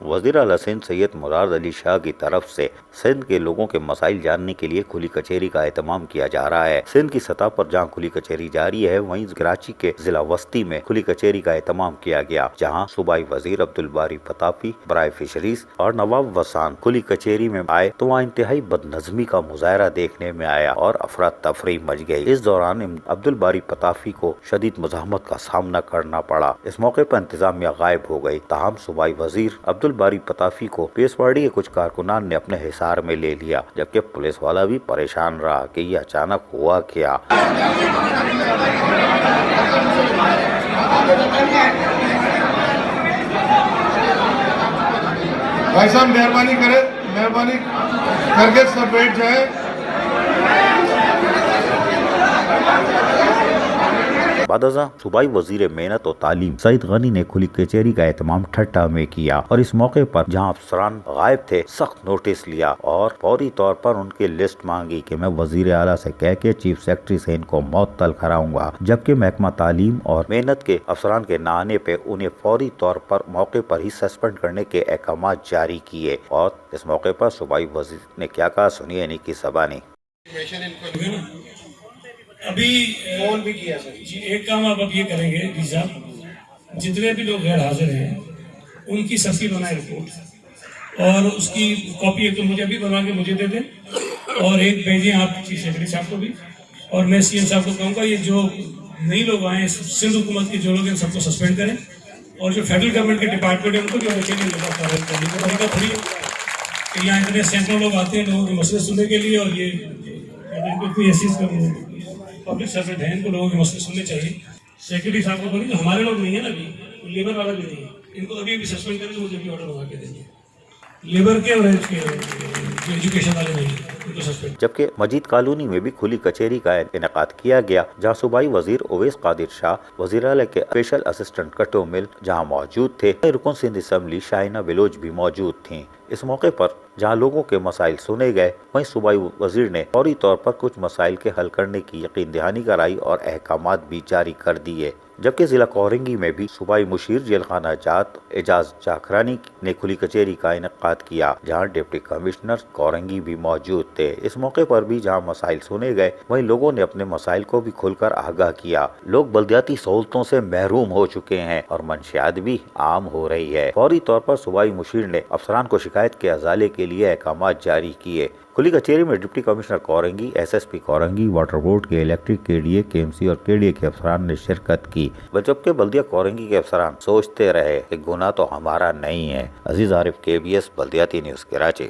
वज़ीर आला सिंध सैयद मुराद अली शाह की तरफ से सिंध के लोगों के मसाइल जानने के लिए खुली कचहरी का एहतमाम किया जा रहा है। सिंध की सतह पर जहां खुली कचहरी जारी है, वहीं कराची के जिला वस्ती में खुली कचहरी का एहतमाम किया गया, जहां सूबाई वजीर अब्दुल बारी पताफी बराए फिशरीज और नवाब वसान खुली कचहरी में आए तो वहाँ इंतहाई बदनज़मी का मुजाहरा देखने में आया और अफरा तफरी मच गई। इस दौरान अब्दुल बारी पताफी को शदीद मुज़ाहमत का सामना करना पड़ा। इस मौके पर इंतजामिया गायब हो गई। ताहम सूबाई वजीर अब्दुल बारी पताफी को पेशवाड़ी के कुछ कारकुनान ने अपने हिसार में ले लिया, जबकि पुलिस वाला भी परेशान रहा कि ये अचानक हुआ क्या। भाई साहब मेहरबानी करके सब बैठ जाए। बादजा सूबाई वजीर मेहनत और तालीम सईद गनी ने खुली कचहरी का एहतमाम ठट्टा में किया और इस मौके पर जहां अफसरान गायब थे सख्त नोटिस लिया और फौरी तौर पर उनकी लिस्ट मांगी कि मैं वजीर आला से कह के चीफ सेक्रेटरी से इनको मअतल कराऊंगा, जबकि महकमा तालीम और मेहनत के अफसरान के न आने पे उन्हें फौरी तौर पर मौके पर ही सस्पेंड करने के अहकाम जारी किए। और इस मौके पर सूबाई वजीर ने क्या कहा, सुनिए इन्हीं की ज़बानी। अभी फोन भी किया सर जी। एक काम आप अब ये करेंगे जी साहब, जितने भी लोग गैर हाजिर हैं उनकी सबकी बनाए रिपोर्ट और उसकी कॉपी एक तो मुझे अभी बनवा के मुझे दे दें और एक भेजें आप चीफ सेक्रेटरी साहब को भी। और मैं सीएम साहब को कहूँगा ये जो नई लोग आए सिंध हुकूमत के जो लोग हैं सबको सस्पेंड करें और जो फेडरल गवर्नमेंट के डिपार्टमेंट है उनको भी होना चाहिए करने का तरीका थोड़ी कि यहाँ इतने सैकड़ों लोग आते हैं लोगों के मसले सुनने के लिए और ये कोई ऐसी पब्लिक सर्वेंट है, इनको लोगों के मसले सुनने चाहिए। सेक्रेटरी साहब को बोलिए हमारे लोग नहीं है ना, अभी लेबर वाला भी नहीं है, इनको अभी भी सस्पेंड करें तो मुझे भी ऑर्डर मंगा के देंगे। लेबर के और जो एजुकेशन वाले नहीं है उनको सस्पेंड। जबकि मजीद कॉलोनी में भी खुली कचहरी का इनेकाद किया गया, जहां सूबाई वजीर ओवैस कादिर शाह, वजीर आला के स्पेशल असिस्टेंट कटो मिल जहां मौजूद थे, रुकन सिंध असम्बली शाहिना बिलोच भी मौजूद थीं। इस मौके पर जहां लोगों के मसाइल सुने गए, वहीं सूबाई वजीर ने फौरी तौर पर कुछ मसाइल के हल करने की यकीन दहानी कराई और अहकामात भी जारी कर दिए। जबकि जिला कोरंगी में भी सूबाई मुशीर जेल खाना जात एजाज जाखरानी ने खुली कचहरी का इनेकाद किया, जहां डिप्टी कमिश्नर कोरंगी भी मौजूद थे। इस मौके पर भी जहां मसाइल सुने गए, वहीं लोगों ने अपने मसाइल को भी खुलकर आगाह किया। लोग बल्दियाती सहूलतों से महरूम हो चुके हैं और मंशियात भी आम हो रही है। फौरी तौर पर सूबाई मुशीर ने अफसरान को शिकायत के अजाले के लिए अहकाम जारी किए। खुली कचहरी में deputy commissioner Korangi, SSP Korangi, water board के इलेक्ट्रिक, केडीए, केएमसी और केडीए के अफसरान ने शिरकत की, जबकि बल्दिया कोरंगी के अफसरान सोचते रहे कि गुनाह तो हमारा नहीं है। अजीज आरिफ, KBS बल्दियाती न्यूज़, कराची।